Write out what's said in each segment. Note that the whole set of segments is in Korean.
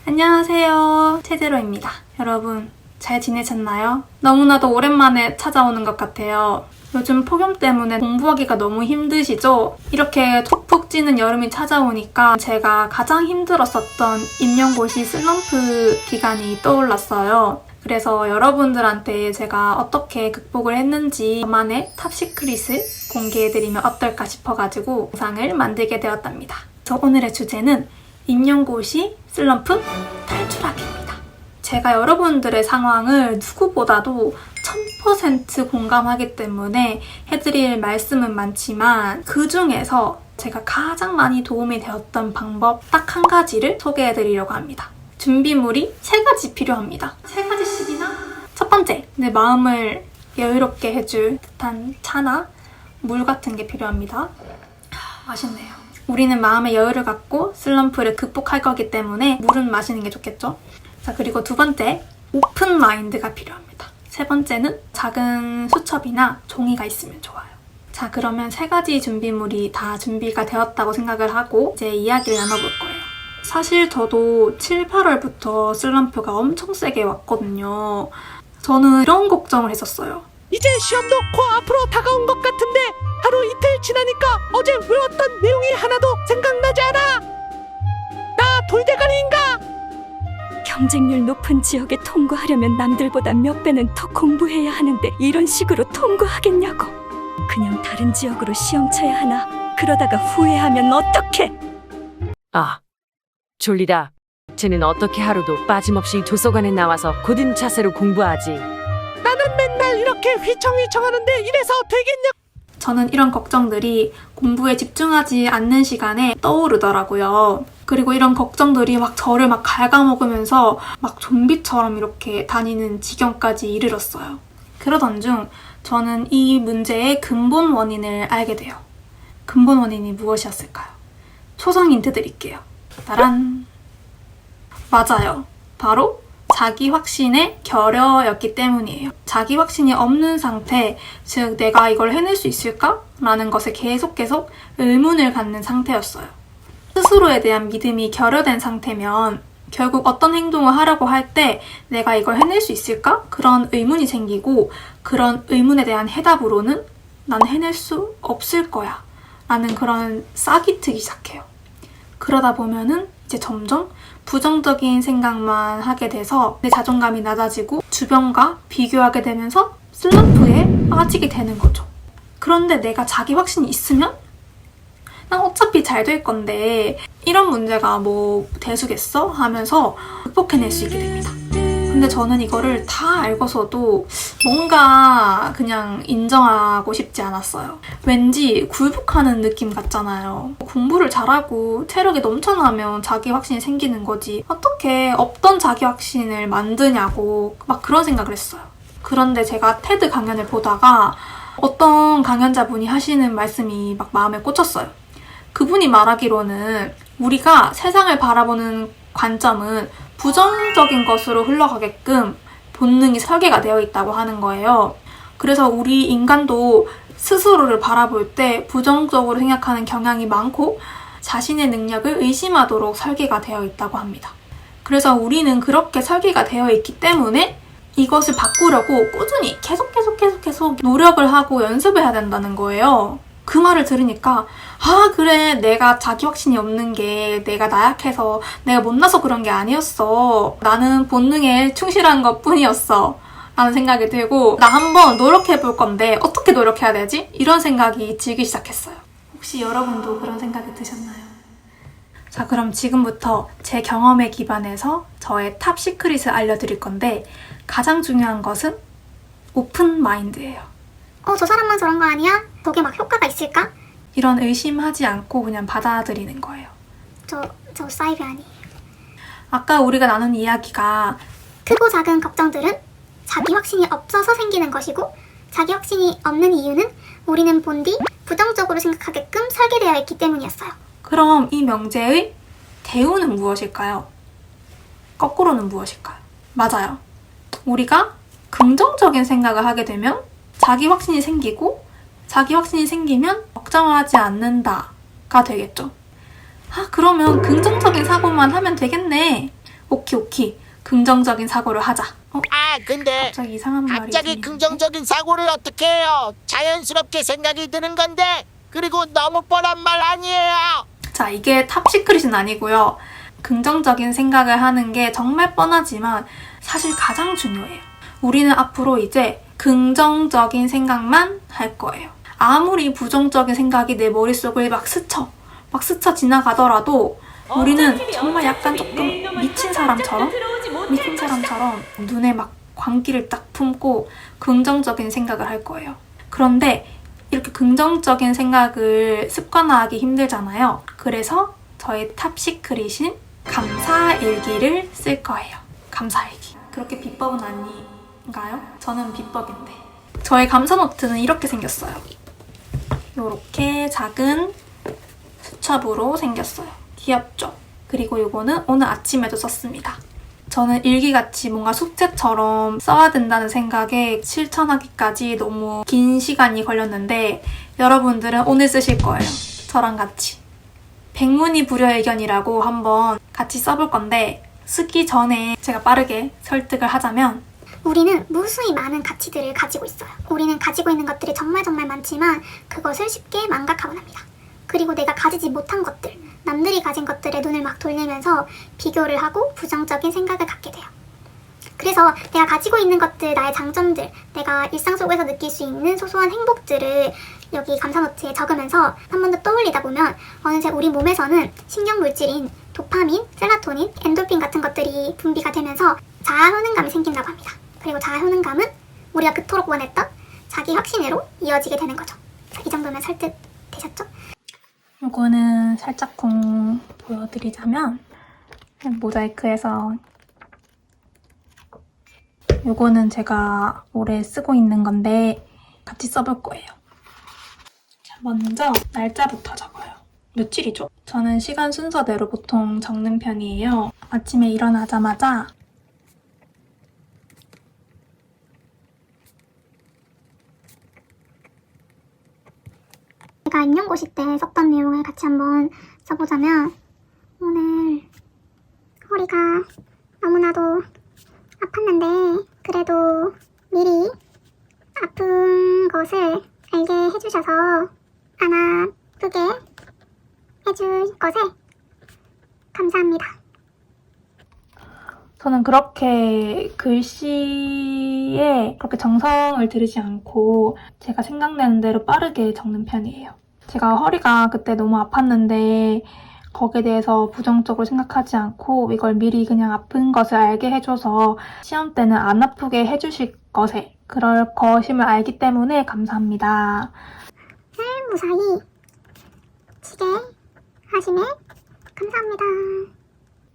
안녕하세요. 최재로입니다. 여러분 잘 지내셨나요? 너무나도 오랜만에 찾아오는 것 같아요. 요즘 폭염 때문에 공부하기가 너무 힘드시죠? 이렇게 톡톡 찌는 여름이 찾아오니까 제가 가장 힘들었었던 임용고시 슬럼프 기간이 떠올랐어요. 그래서 여러분들한테 제가 어떻게 극복을 했는지 저만의 탑시크릿을 공개해드리면 어떨까 싶어가지고 영상을 만들게 되었답니다. 그래서 오늘의 주제는 임용고시 슬럼프 탈출하기입니다. 제가 여러분들의 상황을 누구보다도 1000% 공감하기 때문에 해드릴 말씀은 많지만 그 중에서 제가 가장 많이 도움이 되었던 방법 딱 한 가지를 소개해드리려고 합니다. 준비물이 3가지 필요합니다. 3가지씩이나? 첫 번째, 내 마음을 여유롭게 해줄 듯한 차나 물 같은 게 필요합니다. 맛있네요. 우리는 마음의 여유를 갖고 슬럼프를 극복할 거기 때문에 물은 마시는 게 좋겠죠? 자, 그리고 두 번째, 오픈 마인드가 필요합니다. 세 번째는 작은 수첩이나 종이가 있으면 좋아요. 자, 그러면 3가지 준비물이 다 준비가 되었다고 생각을 하고 이제 이야기를 나눠볼 거예요. 사실 저도 7, 8월부터 슬럼프가 엄청 세게 왔거든요. 저는 이런 걱정을 했었어요. 이제 시험도 코앞으로 다가온 것 같은데 하루 이틀 지나니까 어제 외웠던 내용이 하나도 생각나지 않아. 나 돌대가리인가? 경쟁률 높은 지역에 통과하려면 남들보다 몇 배는 더 공부해야 하는데 이런 식으로 통과하겠냐고. 그냥 다른 지역으로 시험 쳐야 하나? 그러다가 후회하면 어떡해? 아, 졸리다. 쟤는 어떻게 하루도 빠짐없이 도서관에 나와서 고든 자세로 공부하지. 나는 맨날 이렇게 휘청휘청하는데 이래서 되겠냐? 저는 이런 걱정들이 공부에 집중하지 않는 시간에 떠오르더라고요. 그리고 이런 걱정들이 막 저를 막 갉아먹으면서 막 좀비처럼 이렇게 다니는 지경까지 이르렀어요. 그러던 중 저는 이 문제의 근본 원인을 알게 돼요. 근본 원인이 무엇이었을까요? 초성 힌트 드릴게요. 따란! 맞아요. 바로 자기 확신의 결여였기 때문이에요. 자기 확신이 없는 상태, 즉 내가 이걸 해낼 수 있을까? 라는 것에 계속 의문을 갖는 상태였어요. 스스로에 대한 믿음이 결여된 상태면 결국 어떤 행동을 하려고 할 때 내가 이걸 해낼 수 있을까? 그런 의문이 생기고 그런 의문에 대한 해답으로는 난 해낼 수 없을 거야 라는 그런 싹이 트기 시작해요. 그러다 보면은 이제 점점 부정적인 생각만 하게 돼서 내 자존감이 낮아지고 주변과 비교하게 되면서 슬럼프에 빠지게 되는 거죠. 그런데 내가 자기 확신이 있으면 난 어차피 잘 될 건데 이런 문제가 뭐 대수겠어? 하면서 극복해낼 수 있게 됩니다. 근데 저는 이거를 다 알고서도 뭔가 그냥 인정하고 싶지 않았어요. 왠지 굴복하는 느낌 같잖아요. 공부를 잘하고 체력이 넘쳐나면 자기 확신이 생기는 거지 어떻게 없던 자기 확신을 만드냐고 막 그런 생각을 했어요. 그런데 제가 테드 강연을 보다가 어떤 강연자분이 하시는 말씀이 막 마음에 꽂혔어요. 그분이 말하기로는 우리가 세상을 바라보는 관점은 부정적인 것으로 흘러가게끔 본능이 설계가 되어 있다고 하는 거예요. 그래서 우리 인간도 스스로를 바라볼 때 부정적으로 생각하는 경향이 많고 자신의 능력을 의심하도록 설계가 되어 있다고 합니다. 그래서 우리는 그렇게 설계가 되어 있기 때문에 이것을 바꾸려고 꾸준히 계속 노력을 하고 연습을 해야 된다는 거예요. 그 말을 들으니까 아 그래 내가 자기 확신이 없는 게 내가 나약해서 내가 못나서 그런 게 아니었어. 나는 본능에 충실한 것 뿐이었어 라는 생각이 들고 나 한번 노력해 볼 건데 어떻게 노력해야 되지? 이런 생각이 들기 시작했어요. 혹시 여러분도 그런 생각이 드셨나요? 자 그럼 지금부터 제 경험에 기반해서 저의 탑 시크릿을 알려드릴 건데 가장 중요한 것은 오픈 마인드예요. 저 사람만 저런 거 아니야? 저게 막 효과가 있을까? 이런 의심하지 않고 그냥 받아들이는 거예요. 저 사이비 아니에요. 아까 우리가 나눈 이야기가 크고 작은 걱정들은 자기 확신이 없어서 생기는 것이고 자기 확신이 없는 이유는 우리는 본디 부정적으로 생각하게끔 설계되어 있기 때문이었어요. 그럼 이 명제의 대우는 무엇일까요? 거꾸로는 무엇일까요? 맞아요. 우리가 긍정적인 생각을 하게 되면 자기 확신이 생기고 자기 확신이 생기면 걱정하지 않는다가 되겠죠. 아, 그러면 긍정적인 사고만 하면 되겠네. 오키. 긍정적인 사고를 하자. 근데 갑자기 이상한 말이 갑자기 들리는데? 긍정적인 사고를 어떻게 해요? 자연스럽게 생각이 드는 건데. 그리고 너무 뻔한 말 아니에요. 자, 이게 탑시크릿은 아니고요. 긍정적인 생각을 하는 게 정말 뻔하지만 사실 가장 중요해요. 우리는 앞으로 이제 긍정적인 생각만 할 거예요. 아무리 부정적인 생각이 내 머릿속을 막 스쳐 지나가더라도 우리는 정말 약간 조금 미친 사람처럼 눈에 막 광기를 딱 품고 긍정적인 생각을 할 거예요. 그런데 이렇게 긍정적인 생각을 습관화하기 힘들잖아요. 그래서 저의 탑시크릿인 감사일기를 쓸 거예요. 감사일기. 그렇게 비법은 아닌가요? 저는 비법인데. 저의 감사노트는 이렇게 생겼어요. 이렇게 작은 수첩으로 생겼어요. 귀엽죠? 그리고 이거는 오늘 아침에도 썼습니다. 저는 일기같이 뭔가 숙제처럼 써야 된다는 생각에 실천하기까지 너무 긴 시간이 걸렸는데 여러분들은 오늘 쓰실 거예요. 저랑 같이. 백문이불여의견이라고 한번 같이 써볼 건데 쓰기 전에 제가 빠르게 설득을 하자면 우리는 무수히 많은 가치들을 가지고 있어요. 우리는 가지고 있는 것들이 정말 많지만 그것을 쉽게 망각하곤 합니다. 그리고 내가 가지지 못한 것들, 남들이 가진 것들에 눈을 막 돌리면서 비교를 하고 부정적인 생각을 갖게 돼요. 그래서 내가 가지고 있는 것들, 나의 장점들, 내가 일상 속에서 느낄 수 있는 소소한 행복들을 여기 감사노트에 적으면서 한 번 더 떠올리다 보면 어느새 우리 몸에서는 신경물질인 도파민, 셀라토닌, 엔돌핀 같은 것들이 분비가 되면서 자아 효능감이 생긴다고 합니다. 그리고 자아 효능감은 우리가 그토록 원했던 자기 확신으로 이어지게 되는 거죠. 자, 이 정도면 설득되셨죠? 이거는 살짝쿵 보여드리자면 모자이크해서 이거는 제가 올해 쓰고 있는 건데 같이 써볼 거예요. 자, 먼저 날짜부터 적어요. 며칠이죠? 저는 시간 순서대로 보통 적는 편이에요. 아침에 일어나자마자 제가 임용고시 때 썼던 내용을 같이 한번 써보자면 오늘 허리가 너무나도 아팠는데 그래도 미리 아픈 것을 알게 해주셔서 안 아프게 해줄 것에 감사합니다. 저는 그렇게 글씨에 그렇게 정성을 들이지 않고 제가 생각나는 대로 빠르게 적는 편이에요. 제가 허리가 그때 너무 아팠는데 거기에 대해서 부정적으로 생각하지 않고 이걸 미리 그냥 아픈 것을 알게 해줘서 시험 때는 안 아프게 해주실 것에 그럴 것임을 알기 때문에 감사합니다. 무사히 치게 하심에 감사합니다.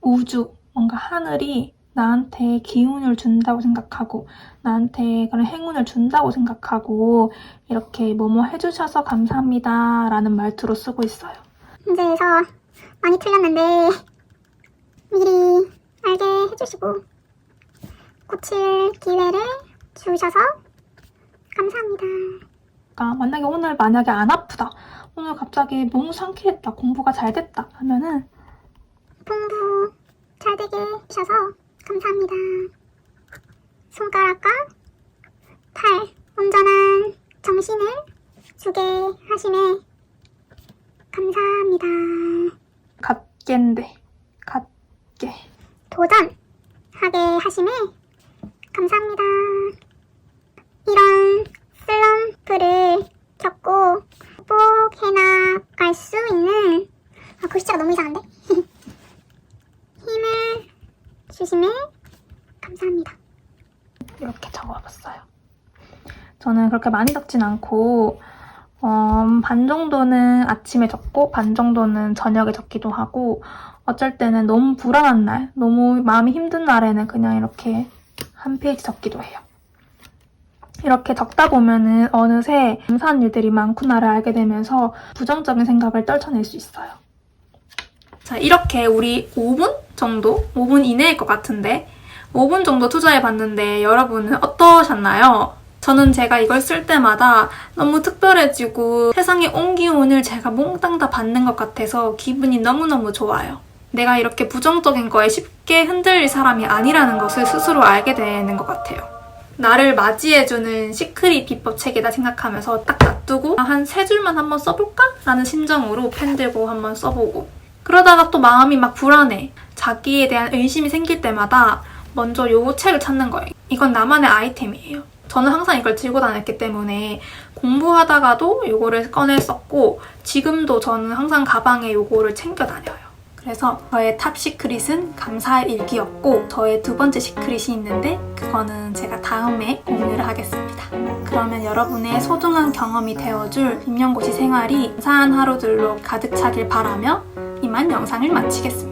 우주, 뭔가 하늘이 나한테 기운을 준다고 생각하고 나한테 그런 행운을 준다고 생각하고 이렇게 뭐뭐 해주셔서 감사합니다 라는 말투로 쓰고 있어요. 문제에서 많이 틀렸는데 미리 알게 해주시고 고칠 기회를 주셔서 감사합니다. 그러니까 만약에 안 아프다. 오늘 갑자기 너무 상쾌했다. 공부가 잘 됐다. 하면은 공부 잘 되게 해주셔서 감사합니다. 손가락과 팔 온전한 정신을 주게 하심에 감사합니다. 갓게인데 도전하게 하심에 감사합니다. 이런 슬럼프를 겪고 극복해 나갈 수 있는 글씨가 너무 이상한데? 힘을 주심에 감사합니다. 이렇게 적어봤어요. 저는 그렇게 많이 적진 않고 반 정도는 아침에 적고 반 정도는 저녁에 적기도 하고 어쩔 때는 너무 불안한 날, 너무 마음이 힘든 날에는 그냥 이렇게 한 페이지 적기도 해요. 이렇게 적다 보면은 어느새 감사한 일들이 많구나를 알게 되면서 부정적인 생각을 떨쳐낼 수 있어요. 자, 이렇게 우리 5분 정도? 5분 이내일 것 같은데 5분 정도 투자해봤는데 여러분은 어떠셨나요? 저는 제가 이걸 쓸 때마다 너무 특별해지고 세상에 온 기운을 제가 몽땅 다 받는 것 같아서 기분이 너무너무 좋아요. 내가 이렇게 부정적인 거에 쉽게 흔들릴 사람이 아니라는 것을 스스로 알게 되는 것 같아요. 나를 맞이해주는 시크릿 비법 책이다 생각하면서 딱 놔두고 한 3줄만 한번 써볼까? 라는 심정으로 펜 들고 한번 써보고, 그러다가 또 마음이 막 불안해. 자기에 대한 의심이 생길 때마다 먼저 요 책을 찾는 거예요. 이건 나만의 아이템이에요. 저는 항상 이걸 들고 다녔기 때문에 공부하다가도 요거를 꺼냈었고, 지금도 저는 항상 가방에 요거를 챙겨 다녀요. 그래서 저의 탑 시크릿은 감사의 일기였고, 저의 2번째 시크릿이 있는데 그거는 제가 다음에 공유를 하겠습니다. 그러면 여러분의 소중한 경험이 되어줄 임용고시 생활이 감사한 하루들로 가득 차길 바라며 이만 영상을 마치겠습니다.